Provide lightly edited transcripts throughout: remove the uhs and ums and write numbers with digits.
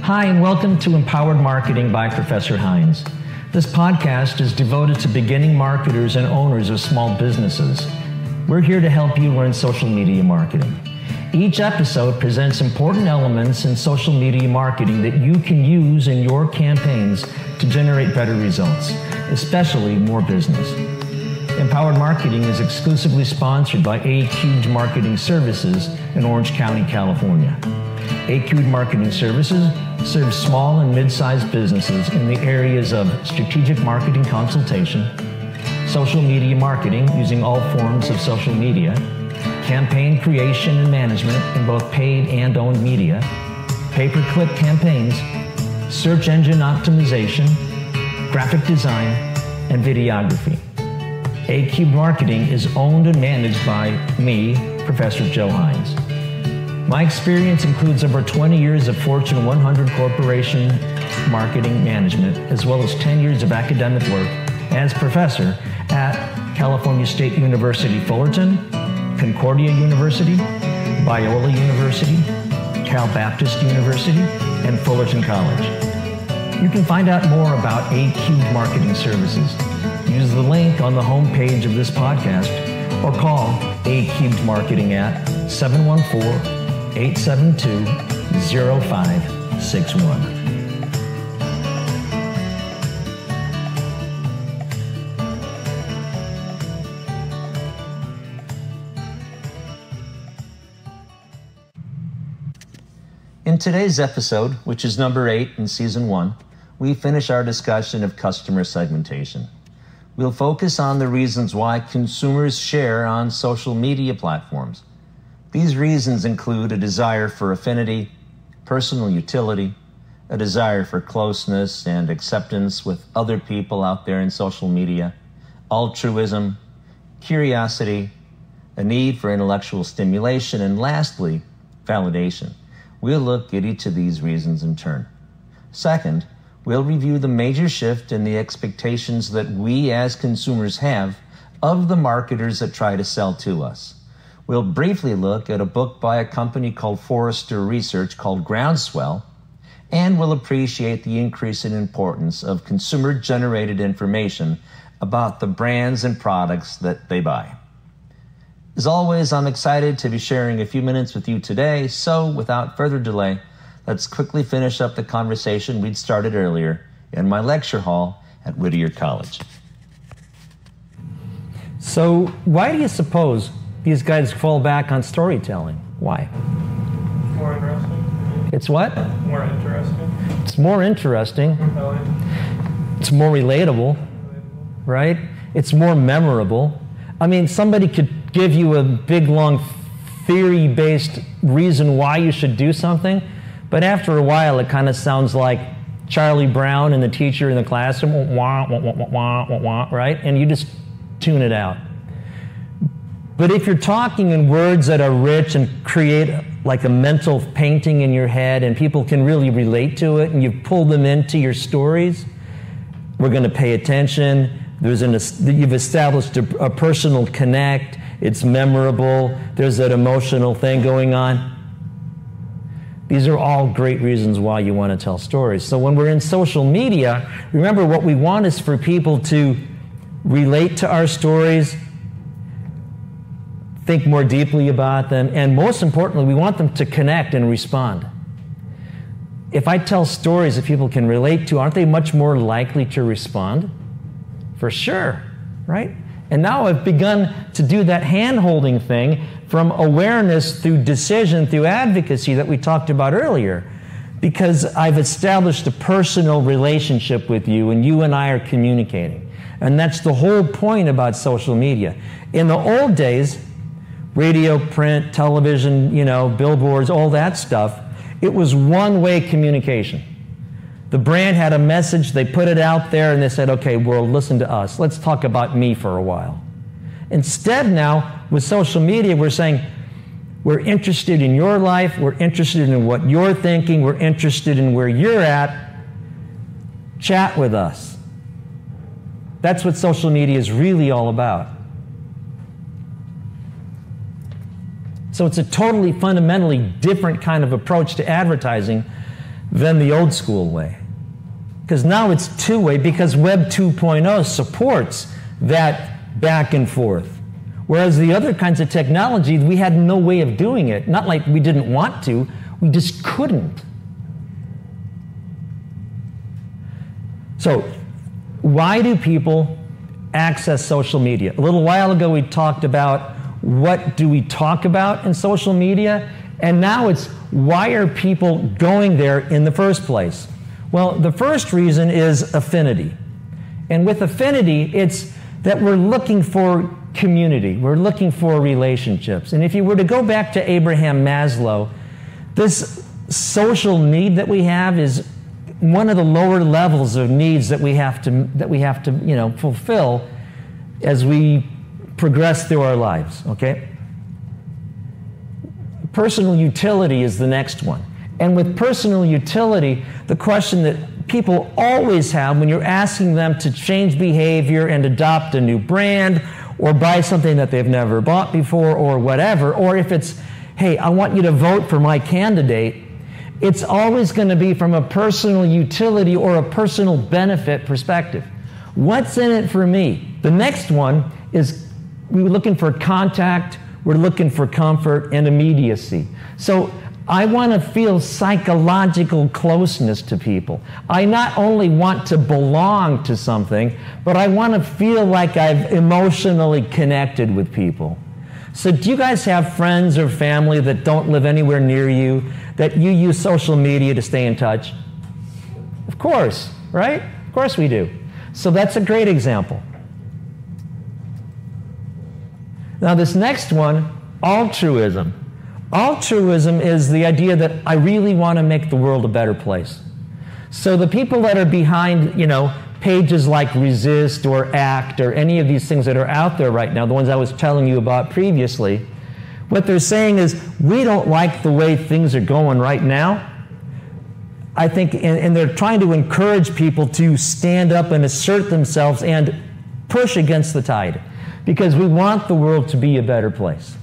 Hi, and welcome to Empowered Marketing by Professor Hines. This podcast is devoted to beginning marketers and owners of small businesses. We're here to help you learn social media marketing. Each episode presents important elements in social media marketing that you can use in your campaigns to generate better results, especially more business. Empowered Marketing is exclusively sponsored by A-Cubed Marketing Services in Orange County, California. A-Cubed Marketing Services serves small and mid-sized businesses in the areas of strategic marketing consultation, social media marketing using all forms of social media, campaign creation and management in both paid and owned media, pay-per-click campaigns, search engine optimization, graphic design, and videography. A-Cubed Marketing is owned and managed by me, Professor Joe Hines. My experience includes over 20 years of Fortune 100 corporation marketing management, as well as 10 years of academic work as professor at California State University Fullerton, Concordia University, Biola University, Cal Baptist University, and Fullerton College. You can find out more about A-Cubed Marketing Services. Use the link on the homepage of this podcast or call A-Cubed Marketing at 714-872-0561. In today's episode, which is number 8 in Season 1, we finish our discussion of customer segmentation. We'll focus on the reasons why consumers share on social media platforms. These reasons include a desire for affinity, personal utility, a desire for closeness and acceptance with other people out there in social media, altruism, curiosity, a need for intellectual stimulation, and lastly, validation. We'll look at each of these reasons in turn. Second, we'll review the major shift in the expectations that we as consumers have of the marketers that try to sell to us. We'll briefly look at a book by a company called Forrester Research called Groundswell, and we'll appreciate the increase in importance of consumer-generated information about the brands and products that they buy. As always, I'm excited to be sharing a few minutes with you today, so without further delay, let's quickly finish up the conversation we'd started earlier in my lecture hall at Whittier College. So why do you suppose these guys fall back on storytelling? Why? More interesting. It's what? More interesting. It's more interesting. Compelling. It's more relatable, right? It's more memorable. I mean, somebody could give you a big, long, theory-based reason why you should do something, but after a while, it kind of sounds like Charlie Brown and the teacher in the classroom, wah, wah, wah, wah, wah, wah, right? And you just tune it out. But if you're talking in words that are rich and create like a mental painting in your head and people can really relate to it and you've pulled them into your stories, we're going to pay attention. You've established a personal connect. It's memorable. There's that emotional thing going on. These are all great reasons why you want to tell stories. So when we're in social media, remember what we want is for people to relate to our stories, think more deeply about them, and most importantly, we want them to connect and respond. If I tell stories that people can relate to, aren't they much more likely to respond? For sure, right? And now I've begun to do that hand-holding thing from awareness through decision, through advocacy that we talked about earlier, because I've established a personal relationship with you and you and I are communicating. And that's the whole point about social media. In the old days, radio, print, television, billboards, all that stuff, it was one-way communication. The brand had a message, they put it out there, and they said, okay, world, listen to us. Let's talk about me for a while. Instead now, with social media, we're saying, we're interested in your life, we're interested in what you're thinking, we're interested in where you're at. Chat with us. That's what social media is really all about. So it's a totally fundamentally different kind of approach to advertising than the old school way. Because now it's two-way, because Web 2.0 supports that back and forth. Whereas the other kinds of technology, we had no way of doing it. Not like we didn't want to, we just couldn't. So, why do people access social media? A little while ago we talked about what do we talk about in social media, and now it's why are people going there in the first place? Well, the first reason is affinity. And with affinity, it's that we're looking for community. We're looking for relationships. And if you were to go back to Abraham Maslow, this social need that we have is one of the lower levels of needs that we have to fulfill as we progress through our lives, okay? Personal utility is the next one. And with personal utility, the question that people always have when you're asking them to change behavior and adopt a new brand or buy something that they've never bought before or whatever, or if it's, hey, I want you to vote for my candidate, it's always going to be from a personal utility or a personal benefit perspective. What's in it for me? The next one is we're looking for contact, we're looking for comfort and immediacy. So I want to feel psychological closeness to people. I not only want to belong to something, but I want to feel like I've emotionally connected with people. So do you guys have friends or family that don't live anywhere near you, that you use social media to stay in touch? Of course, right? Of course we do. So that's a great example. Now this next one, altruism. Altruism is the idea that I really want to make the world a better place. So the people that are behind, pages like Resist or ACT or any of these things that are out there right now, the ones I was telling you about previously, what they're saying is, we don't like the way things are going right now. I think, and they're trying to encourage people to stand up and assert themselves and push against the tide, because we want the world to be a better place.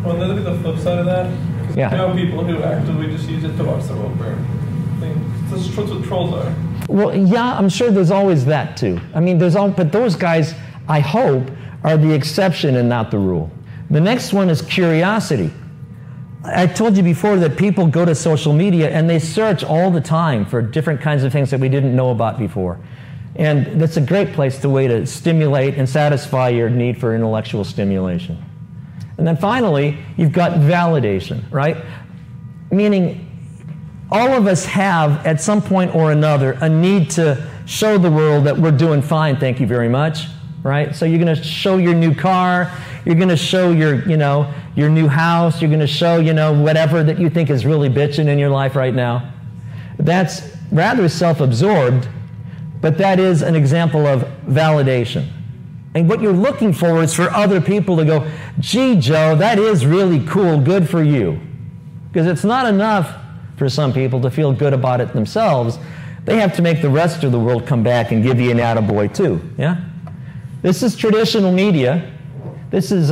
Well, that'll be the flip side of that. Yeah. I know people who actively just use it to watch the world burn. That's what trolls are. Well, yeah, I'm sure there's always that too. I mean, but those guys, I hope, are the exception and not the rule. The next one is curiosity. I told you before that people go to social media and they search all the time for different kinds of things that we didn't know about before. And that's a great place to stimulate and satisfy your need for intellectual stimulation. And then finally, you've got validation, right? Meaning, all of us have, at some point or another, a need to show the world that we're doing fine, thank you very much, right? So you're going to show your new car, you're going to show your new house, you're going to show, whatever that you think is really bitching in your life right now. That's rather self-absorbed, but that is an example of validation. And what you're looking for is for other people to go, gee, Joe, that is really cool, good for you. Because it's not enough for some people to feel good about it themselves. They have to make the rest of the world come back and give you an attaboy too, yeah? This is traditional media. This is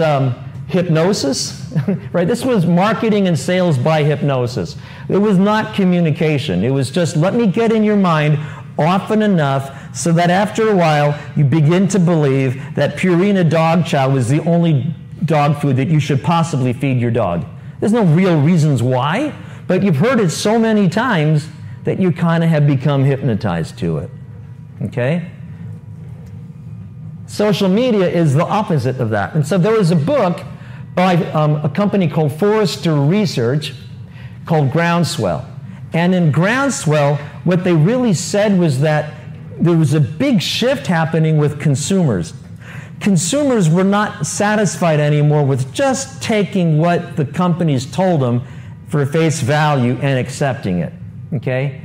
hypnosis, right? This was marketing and sales by hypnosis. It was not communication. It was just, let me get in your mind often enough so that after a while you begin to believe that Purina dog chow is the only dog food that you should possibly feed your dog. There's no real reasons why, but you've heard it so many times that you kind of have become hypnotized to it, okay? Social media is the opposite of that. And so there was a book by a company called Forrester Research called Groundswell. And in Groundswell, what they really said was that there was a big shift happening with consumers. Consumers were not satisfied anymore with just taking what the companies told them for face value and accepting it, okay?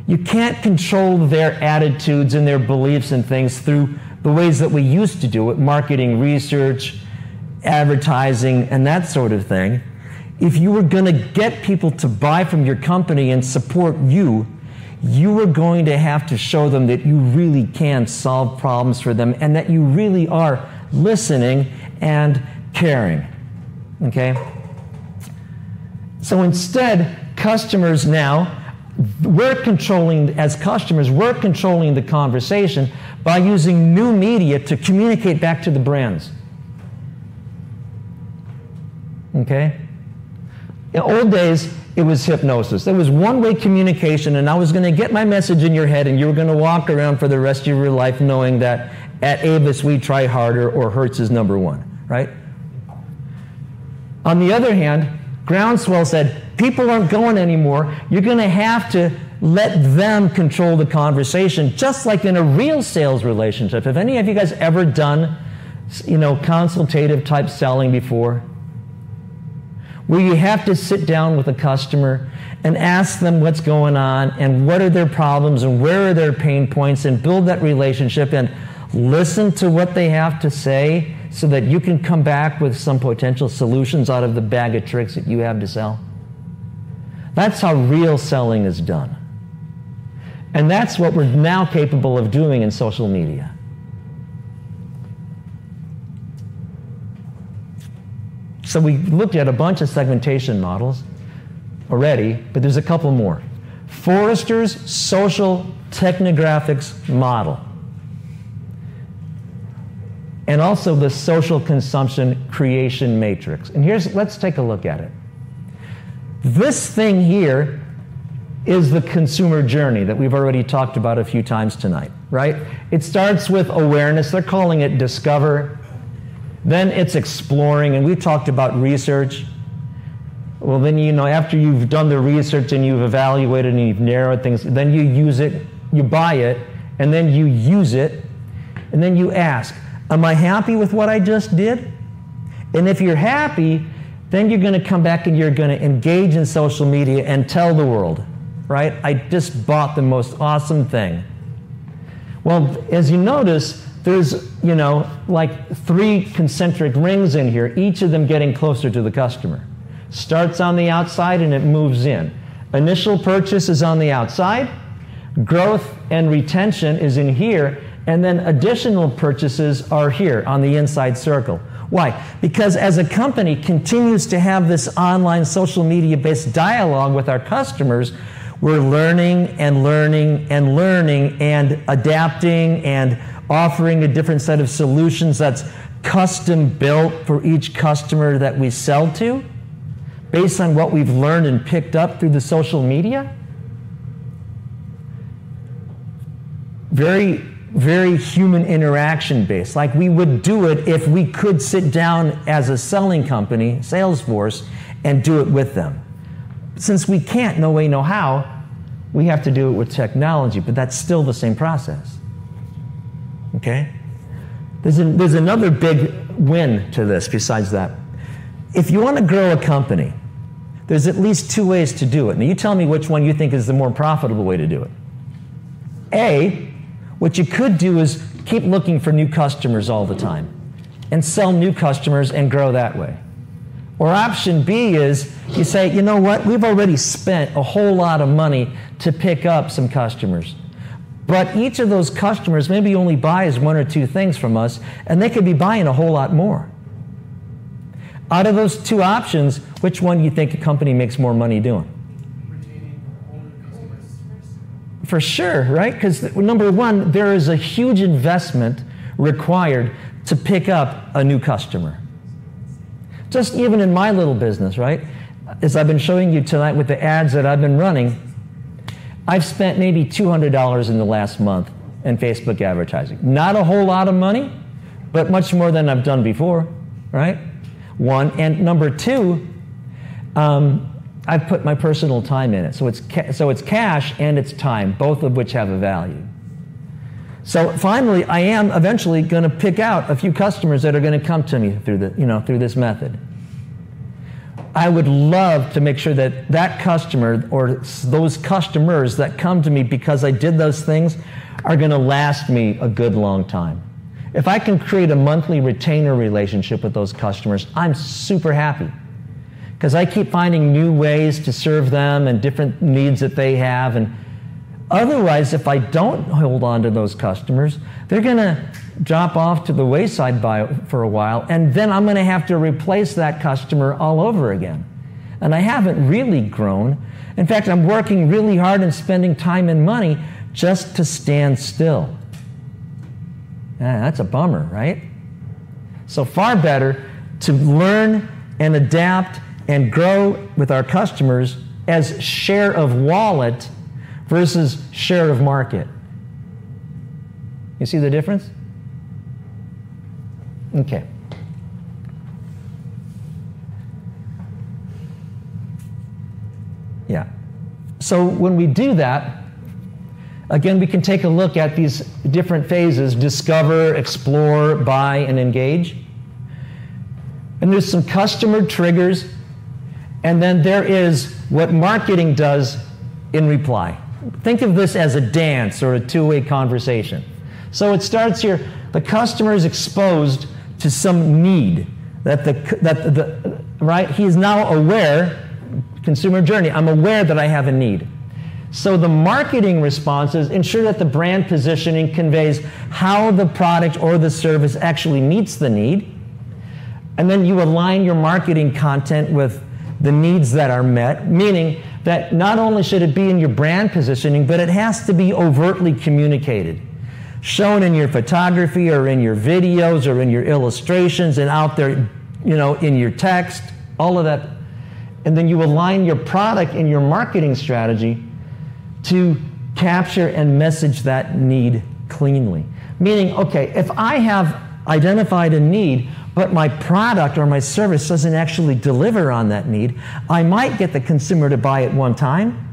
You can't control their attitudes and their beliefs and things through the ways that we used to do it, marketing, research, advertising, and that sort of thing. If you were going to get people to buy from your company and support you, you were going to have to show them that you really can solve problems for them and that you really are listening and caring, okay? So instead, customers now we're controlling, as customers, we're controlling the conversation by using new media to communicate back to the brands. Okay? In old days, it was hypnosis. There was one-way communication, and I was going to get my message in your head, and you were going to walk around for the rest of your life knowing that at Avis we try harder or Hertz is number one, right? On the other hand, Groundswell said, people aren't going anymore. You're going to have to let them control the conversation, just like in a real sales relationship. Have any of you guys ever done, consultative type selling before? Where you have to sit down with a customer and ask them what's going on and what are their problems and where are their pain points, and build that relationship and listen to what they have to say so that you can come back with some potential solutions out of the bag of tricks that you have to sell. That's how real selling is done. And that's what we're now capable of doing in social media. So we looked at a bunch of segmentation models already, but there's a couple more. Forrester's social technographics model, and also the social consumption creation matrix. And let's take a look at it. This thing here is the consumer journey that we've already talked about a few times tonight, right? It starts with awareness. They're calling it discover. Then it's exploring, and we talked about research. Well, then, after you've done the research and you've evaluated and you've narrowed things, then you use it, you buy it, and then you use it, and then you ask, am I happy with what I just did? And if you're happy, then you're going to come back and you're going to engage in social media and tell the world, right? I just bought the most awesome thing. Well, as you notice, there's, like 3 concentric rings in here, each of them getting closer to the customer. Starts on the outside and it moves in. Initial purchase is on the outside. Growth and retention is in here. And then additional purchases are here on the inside circle. Why? Because as a company continues to have this online social media-based dialogue with our customers, we're learning and learning and learning and adapting and offering a different set of solutions that's custom built for each customer that we sell to, based on what we've learned and picked up through the social media. Very, very human interaction based. Like we would do it if we could sit down as a selling company, sales force, and do it with them. Since we can't, no way, no how, we have to do it with technology, but that's still the same process. Okay? There's another big win to this besides that. If you want to grow a company, there's at least 2 ways to do it. Now you tell me which one you think is the more profitable way to do it. A, what you could do is keep looking for new customers all the time and sell new customers and grow that way. Or option B is you say, you know what, we've already spent a whole lot of money to pick up some customers. But each of those customers maybe only buys 1 or 2 things from us, and they could be buying a whole lot more. Out of those 2 options, which one do you think a company makes more money doing? Retaining older customers. For sure, right? Because number one, there is a huge investment required to pick up a new customer. Just even in my little business, right? As I've been showing you tonight with the ads that I've been running, I've spent maybe $200 in the last month in Facebook advertising. Not a whole lot of money, but much more than I've done before, right? 1. And number 2, I've put my personal time in it. So it's cash and it's time, both of which have a value. So finally, I am eventually going to pick out a few customers that are going to come to me through this method. I would love to make sure that that customer or those customers that come to me because I did those things are going to last me a good long time. If I can create a monthly retainer relationship with those customers, I'm super happy because I keep finding new ways to serve them and different needs that they have. And otherwise, if I don't hold on to those customers, they're going to drop off to the wayside for a while, and then I'm going to have to replace that customer all over again. And I haven't really grown. In fact, I'm working really hard and spending time and money just to stand still. That's a bummer, right? So far better to learn and adapt and grow with our customers as share of wallet versus share of market. You see the difference? Okay. Yeah. So when we do that, again, we can take a look at these different phases: discover, explore, buy, and engage. And there's some customer triggers, and then there is what marketing does in reply. Think of this as a dance or a two-way conversation. So it starts here. The customer is exposed to some need right? He is now aware, consumer journey, I'm aware that I have a need. So the marketing responses ensure that the brand positioning conveys how the product or the service actually meets the need. And then you align your marketing content with the needs that are met, meaning that not only should it be in your brand positioning, but it has to be overtly communicated. Shown in your photography or in your videos or in your illustrations and out there, in your text, all of that. And then you align your product and your marketing strategy to capture and message that need cleanly. Meaning, okay, if I have identified a need, but my product or my service doesn't actually deliver on that need, I might get the consumer to buy it one time,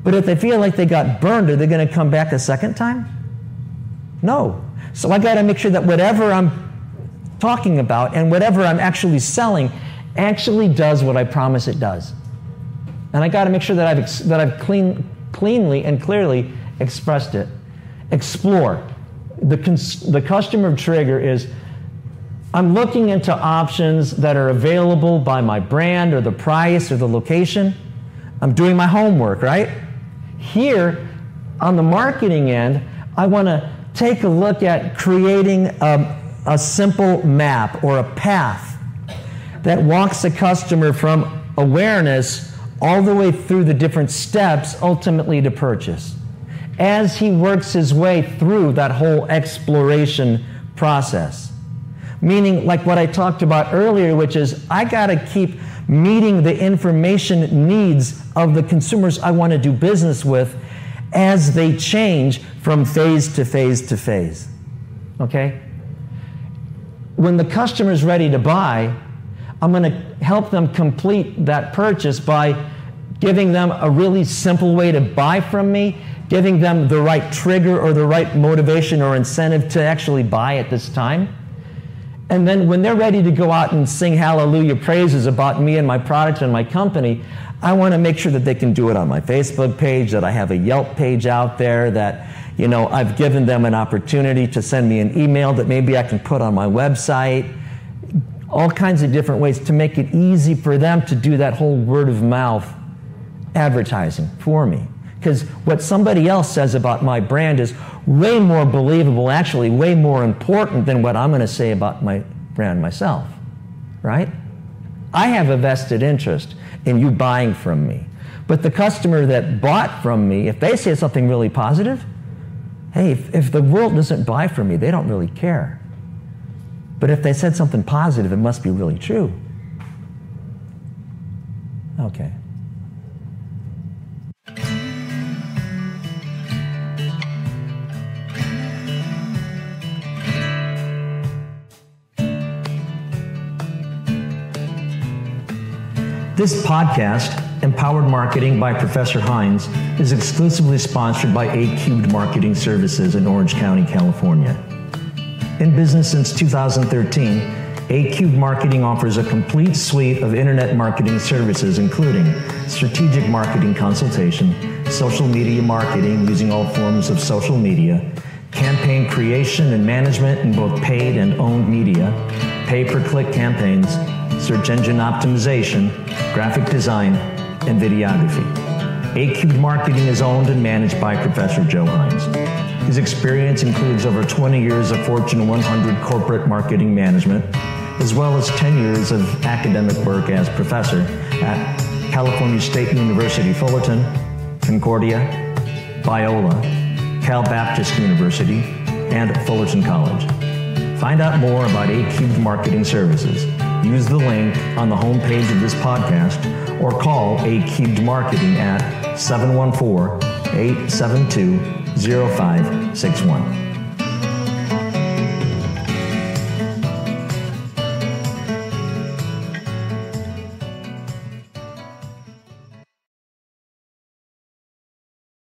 but if they feel like they got burned, are they going to come back a second time? No. So I got to make sure that whatever I'm talking about and whatever I'm actually selling actually does what I promise it does. And I got to make sure that I've cleanly and clearly expressed it. Explore. The customer trigger is, I'm looking into options that are available by my brand or the price or the location. I'm doing my homework, right? Here, on the marketing end, I want to take a look at creating a simple map or a path that walks the customer from awareness all the way through the different steps ultimately to purchase. As he works his way through that whole exploration process. Meaning, like what I talked about earlier, which is I got to keep meeting the information needs of the consumers I want to do business with as they change from phase to phase to phase. Okay? When the customer is ready to buy, I'm going to help them complete that purchase by giving them a really simple way to buy from me, giving them the right trigger or the right motivation or incentive to actually buy at this time. And then when they're ready to go out and sing hallelujah praises about me and my product and my company, I want to make sure that they can do it on my Facebook page, that I have a Yelp page out there, that I've given them an opportunity to send me an email that maybe I can put on my website. All kinds of different ways to make it easy for them to do that whole word of mouth advertising for me. Because what somebody else says about my brand is way more believable, actually way more important than what I'm going to say about my brand myself, right? I have a vested interest in you buying from me. But the customer that bought from me, if they say something really positive, hey, if the world doesn't buy from me, they don't really care. But if they said something positive, it must be really true. Okay. This podcast, Empowered Marketing by Professor Hines, is exclusively sponsored by A-Cubed Marketing Services in Orange County, California. In business since 2013, A-Cubed Marketing offers a complete suite of internet marketing services, including strategic marketing consultation, social media marketing using all forms of social media, campaign creation and management in both paid and owned media, pay-per-click campaigns, search engine optimization, graphic design, and videography. A-Cubed Marketing is owned and managed by Professor Joe Hines. His experience includes over 20 years of Fortune 100 corporate marketing management, as well as 10 years of academic work as professor at California State University Fullerton, Concordia, Biola, Cal Baptist University, and Fullerton College. Find out more about A Cubed Marketing Services. Use the link on the homepage of this podcast or call A Cubed Marketing at 714-872-0561.